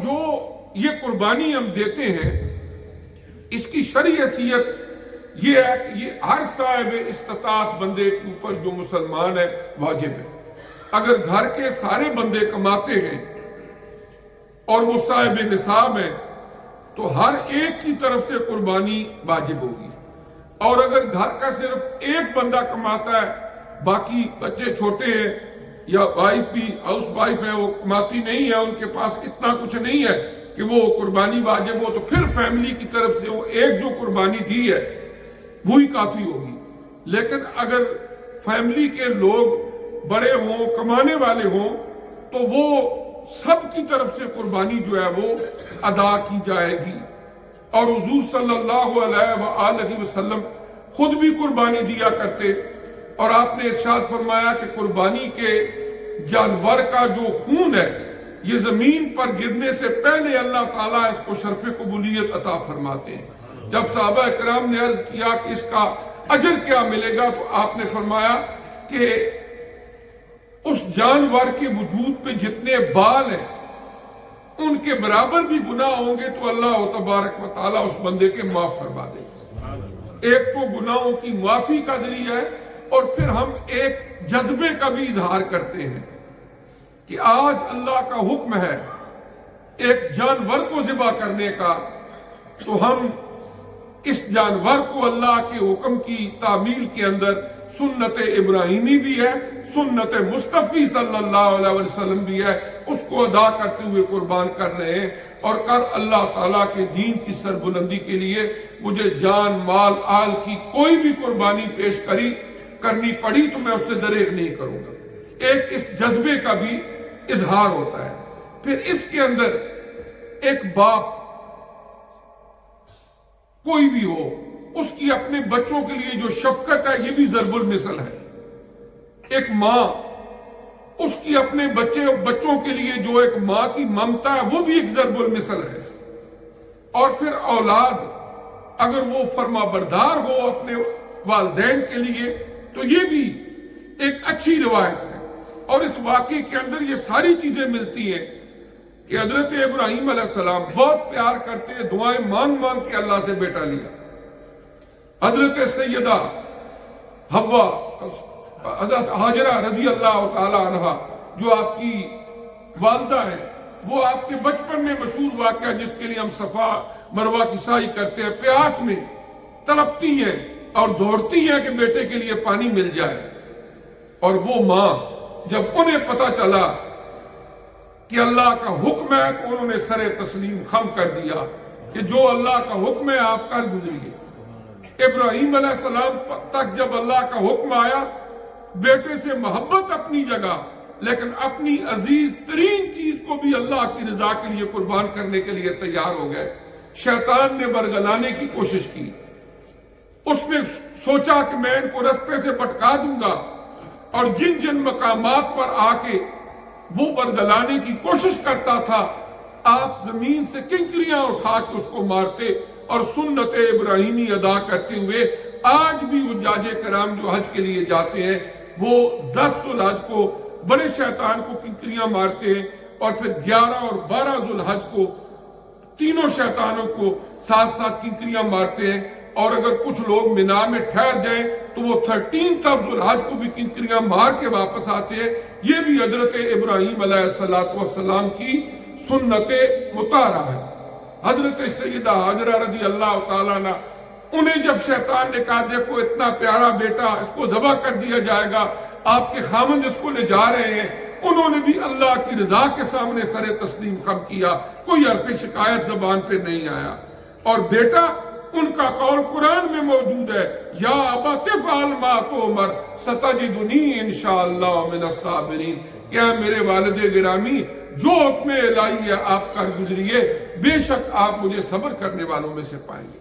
جو یہ قربانی ہم دیتے ہیں اس کی شرعی حیثیت یہ ہے کہ یہ ہر صاحب استطاعت بندے کے اوپر جو مسلمان ہے واجب ہے۔ اگر گھر کے سارے بندے کماتے ہیں اور وہ صاحب نصاب ہیں تو ہر ایک کی طرف سے قربانی واجب ہوگی، اور اگر گھر کا صرف ایک بندہ کماتا ہے، باقی بچے چھوٹے ہیں یا وائف بھی ہاؤس وائف ہے، وہ کماتی نہیں ہے، ان کے پاس اتنا کچھ نہیں ہے کہ وہ قربانی واجب ہو، تو پھر فیملی کی طرف سے وہ ایک جو قربانی دی ہے وہی کافی ہوگی۔ لیکن اگر فیملی کے لوگ بڑے ہوں، کمانے والے ہوں، تو وہ سب کی طرف سے قربانی جو ہے وہ ادا کی جائے گی۔ اور حضور صلی اللہ علیہ وآلہ وسلم خود بھی قربانی دیا کرتے، اور آپ نے ارشاد فرمایا کہ قربانی کے جانور کا جو خون ہے یہ زمین پر گرنے سے پہلے اللہ تعالیٰ اس کو شرف قبولیت عطا فرماتے ہیں۔ جب صحابہ کرام نے عرض کیا کہ اس کا اجر کیا ملے گا، تو آپ نے فرمایا کہ اس جانور کے وجود پہ جتنے بال ہیں ان کے برابر بھی گناہ ہوں گے تو اللہ تبارک و تعالیٰ اس بندے کے معاف فرما دے گا۔ ایک تو گناہوں کی معافی کا ذریعہ ہے، اور پھر ہم ایک جذبے کا بھی اظہار کرتے ہیں کہ آج اللہ کا حکم ہے ایک جانور کو ذبح کرنے کا، تو ہم اس جانور کو اللہ کے حکم کی تعمیل کے اندر سنت ابراہیمی بھی ہے، سنت مصطفی صلی اللہ علیہ وسلم بھی ہے، اس کو ادا کرتے ہوئے قربان کر رہے ہیں۔ اور کر اللہ تعالیٰ کے دین کی سربلندی کے لیے مجھے جان مال آل کی کوئی بھی قربانی پیش کرنی پڑی تو میں اس سے دریغ نہیں کروں گا۔ ایک اس جذبے کا بھی اظہار ہوتا ہے۔ پھر اس کے اندر ایک باپ کوئی بھی ہو، اس کی اپنے بچوں کے لیے جو شفقت ہے یہ بھی ضرب المثل ہے۔ ایک ماں، اس کی اپنے بچوں کے لیے جو ایک ماں کی ممتا ہے وہ بھی ایک ضرب المثل ہے۔ اور پھر اولاد اگر وہ فرما بردار ہو اپنے والدین کے لیے تو یہ بھی ایک اچھی روایت ہے۔ اور اس واقعے کے اندر یہ ساری چیزیں ملتی ہیں کہ حضرت ابراہیم علیہ السلام بہت پیار کرتے، دعائیں مانگ کے اللہ سے بیٹا لیا۔ حضرت سیدہ حوا، حضرت حاجرہ رضی اللہ تعالی عنہ جو آپ کی والدہ ہیں، وہ آپ کے بچپن میں مشہور واقعہ جس کے لیے ہم صفا مروہ کی سعی کرتے ہیں، پیاس میں تڑپتی ہیں اور دوڑتی ہیں کہ بیٹے کے لیے پانی مل جائے، اور وہ ماں جب انہیں پتہ چلا کہ اللہ کا حکم ہے تو انہوں نے سر تسلیم خم کر دیا کہ جو اللہ کا حکم ہے آپ کر گزریے۔ ابراہیم علیہ السلام تک جب اللہ کا حکم آیا، بیٹے سے محبت اپنی جگہ، لیکن اپنی عزیز ترین چیز کو بھی اللہ کی رضا کے لیے قربان کرنے کے لیے تیار ہو گئے۔ شیطان نے برگلانے کی کوشش کی، اس نے سوچا کہ میں ان کو رستے سے بھٹکا دوں گا، اور جن مقامات پر آ کے وہ برگلانے کی کوشش کرتا تھا، آپ زمین سے کنکریاں اٹھا کے اس کو مارتے اور سنت ابراہیمی ادا کرتے ہوئے آج بھی حجاج کرام جو حج کے لیے جاتے ہیں وہ 10 ذوالحج کو بڑے شیطان کو کنکریاں مارتے ہیں، اور پھر 11 اور 12 ذوالحج کو تینوں شیطانوں کو ساتھ ساتھ کنکریاں مارتے ہیں۔ اور اگر کچھ لوگ مینا میں ٹھہر جائیں تو وہ 13 ذوالحج کو بھی کنکریاں مار کے واپس آتے ہیں۔ یہ بھی حضرت ابراہیم علیہ السلام کی سنت مطہرہ ہے۔ حضرت سیدہ حاجرہ رضی اللہ تعالیٰ عنہ، انہیں جب شیطان نے کہا دیکھو اتنا پیارا بیٹا، اس کو ذبح کر دیا جائے گا، آپ کے خامند اس کو لے جا رہے ہیں، انہوں نے بھی اللہ کی رضا کے سامنے سر تسلیم خم کیا، کوئی حرف شکایت زبان پہ نہیں آیا۔ اور بیٹا، ان کا قول قرآن میں موجود ہے، یا ابت افعل ما تؤمر ستجدنی انشاءاللہ من الصابرین، کیا میرے والد گرامی جو حکم الہی ہے آپ کر گزریے، بے شک آپ مجھے صبر کرنے والوں میں سے پائیں گے۔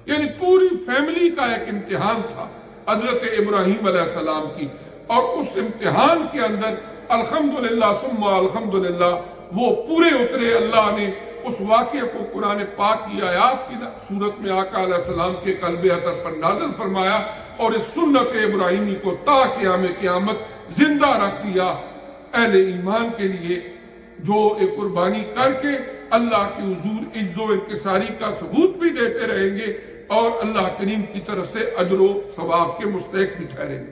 یعنی پوری فیملی کا ایک امتحان تھا حضرت ابراہیم علیہ السلام کی، اور اس امتحان کے اندر الحمدللہ ثم الحمدللہ وہ پورے اترے۔ اللہ نے اس واقعے کو قرآن پاک کی آیات کی صورت میں آقا علیہ السلام کے قلب اطہر پر نازل فرمایا، اور اس سنت ابراہیمی کو تا قیام قیامت زندہ رکھ دیا۔ اہل ایمان کے لیے جو ایک قربانی کر کے اللہ کے حضور عز و انکساری کا ثبوت بھی دیتے رہیں گے اور اللہ کریم کی طرف سے اجر و ثواب کے مستحق بھی ٹھہریں گے۔